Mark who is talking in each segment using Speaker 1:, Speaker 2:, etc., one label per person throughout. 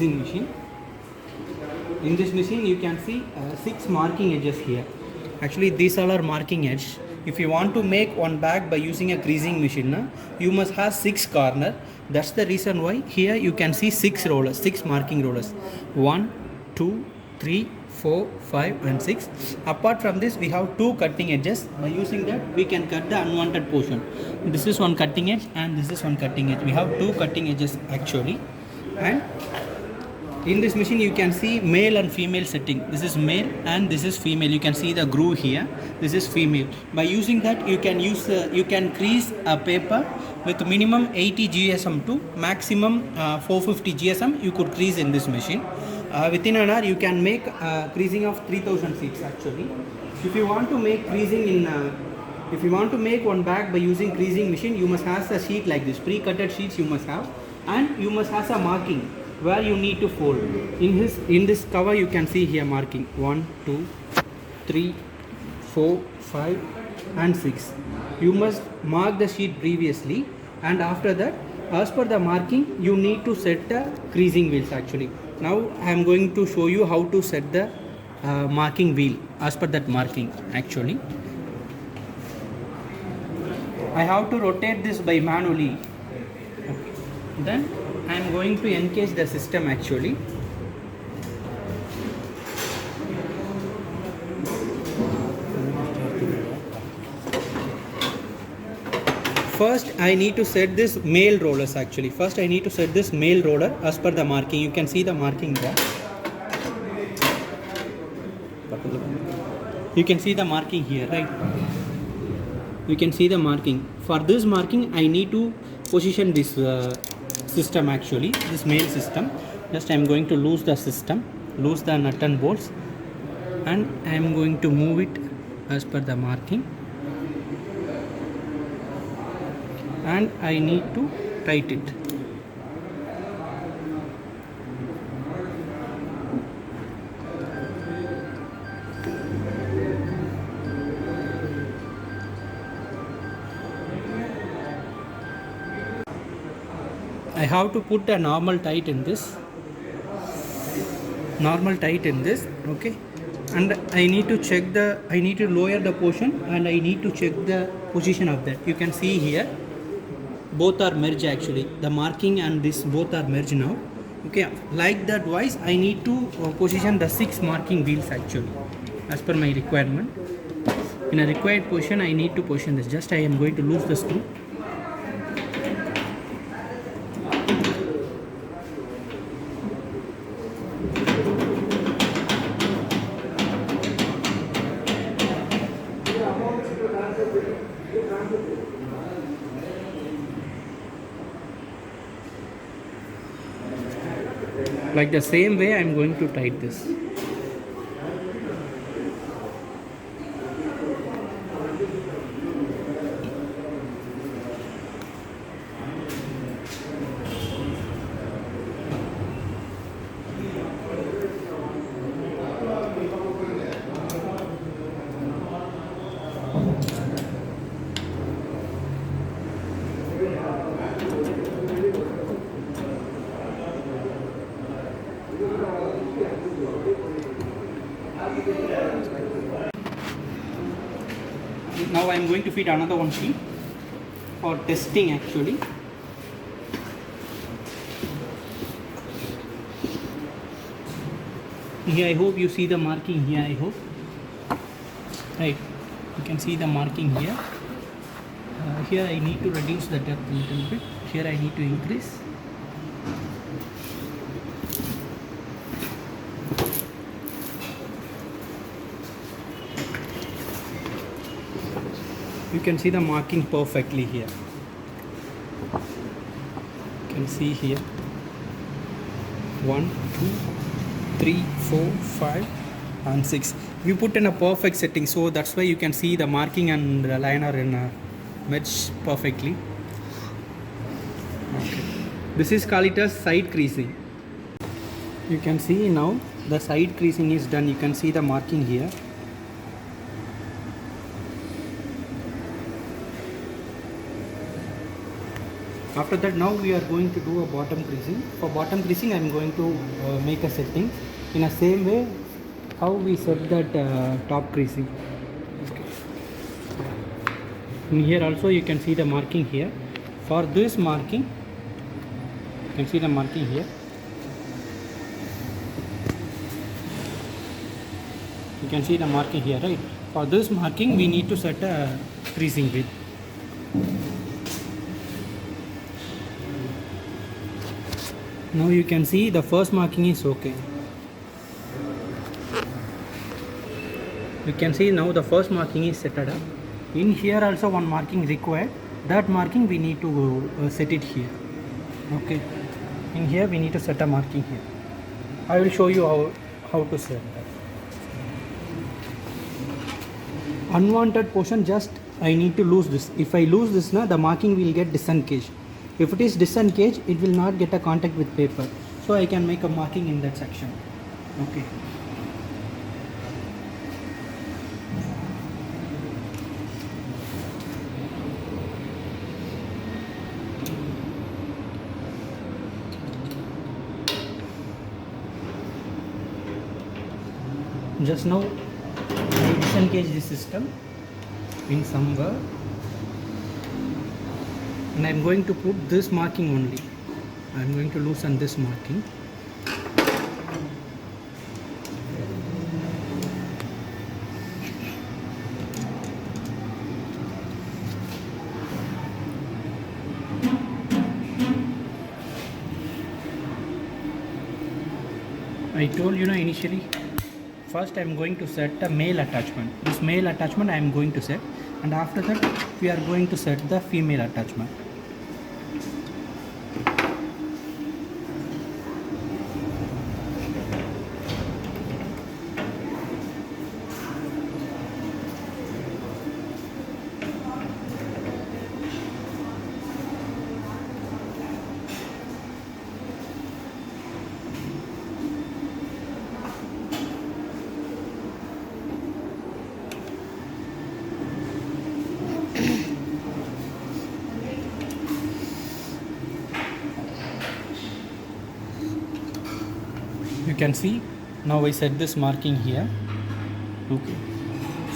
Speaker 1: creasing machine. In this machine you can see 6 marking edges here. Actually these all are marking edge. If you want to make one bag by using a creasing machine, you must have 6 corner. That's the reason why here you can see 6 rollers, 6 marking rollers. 1, 2, 3, 4, 5 and 6. Apart from this we have 2 cutting edges. By using that we can cut the unwanted portion. This is one cutting edge and this is one cutting edge. We have 2 cutting edges actually. And in this machine you can see male and female setting. This is male and this is female. You can see the groove here. This is female. By using that you can use you can crease a paper with minimum 80 GSM to maximum 450 GSM you could crease in this machine. Within an hour you can make creasing of 3000 sheets actually. If you want to make creasing in if you want to make one bag by using creasing machine, you must have a sheet like this. Pre-cutted sheets you must have, and you must have a marking where you need to fold. In this cover you can see here marking 1, 2, 3, 4, 5 and 6. You must mark the sheet previously, and after that as per the marking you need to set the creasing wheels actually. Now I am going to show you how to set the marking wheel as per that marking actually. I have to rotate this by manually. Then I am going to encase the system actually. First I need to set this male rollers actually. First I need to set this male roller as per the marking. You can see the marking there. You can see the marking here, right? You can see the marking. For this marking I need to position this system actually, this male system. Just I am going to loose the system, loose the nut and bolts, and I am going to move it as per the marking, and I need to tight it. I have to put a normal tight in this, okay, and I need to check I need to lower the portion and I need to check the position of that. You can see here both are merged actually, the marking and this both are merged now, okay. Like that wise I need to position the 6 marking wheels actually as per my requirement. In a required position I need to position this. Just I am going to loose the screw. Like the same way I am going to tight this. Now I am going to feed another one sheet for testing actually. Here I hope you see the marking here, I hope, right? You can see the marking here. Here I need to reduce the depth a little bit. Here I need to increase. You can see the marking perfectly here. You can see here 1, 2, 3, 4, 5 and 6. We put in a perfect setting, so that's why you can see the marking and the liner in a match perfectly. Okay. This is called it as side creasing. You can see now the side creasing is done. You can see the marking here. After that, now we are going to do a bottom creasing. For bottom creasing, I am going to make a setting in the same way how we set that top creasing. Okay. In here also you can see the marking here. For this marking, you can see the marking here. You can see the marking here, right? For this marking, we need to set a creasing width. Now you can see the first marking is okay. You can see now the first marking is set up. In here also one marking required. That marking we need to set it here. Okay. In here we need to set a marking here. I will show you how to set that. Unwanted portion, just I need to lose this. If I lose this now, the marking will get disengaged. If it is disengaged, it will not get a contact with paper. So I can make a marking in that section. Okay. Just now I disengage the system in somewhere, and I am going to put this marking only. I am going to loosen this marking. I told you initially, first I am going to set a male attachment. This male attachment I am going to set, and after that we are going to set the female attachment. You can see now I set this marking here. Okay.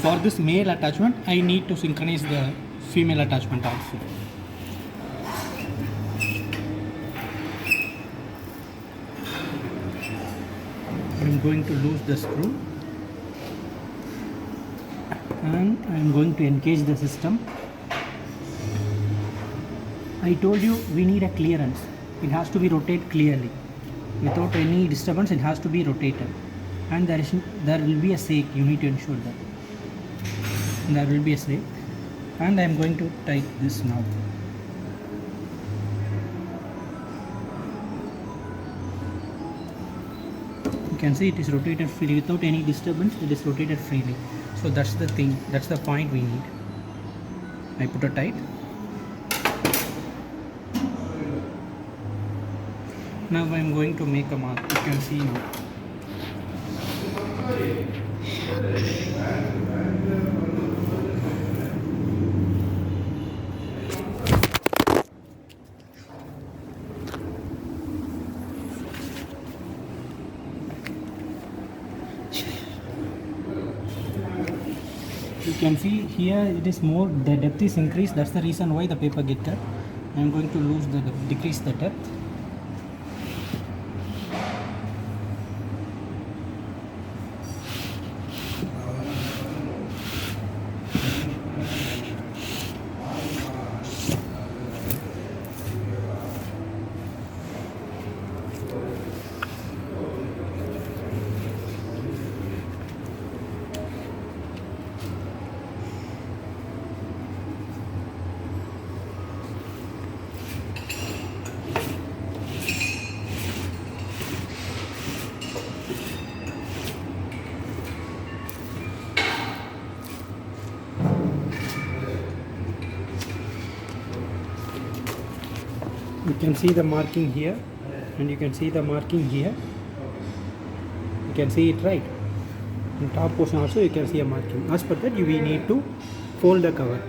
Speaker 1: For this male attachment, I need to synchronize the female attachment also. I am going to lose the screw, and I am going to engage the system. I told you we need a clearance. It has to be rotated clearly. Without any disturbance, it has to be rotated, and there will be a sake. You need to ensure that there will be a sake, and I am going to tighten this now. You can see it is rotated freely without any disturbance. It is rotated freely. So that's the thing. That's the point we need. I put a tight. Now I am going to make a mark. You can see now. You can see here it is more, the depth is increased. That's the reason why the paper get cut. I am going to decrease the depth. You can see the marking here, and you can see the marking here. You can see it right. In top portion also you can see a marking. As per that, we need to fold the cover.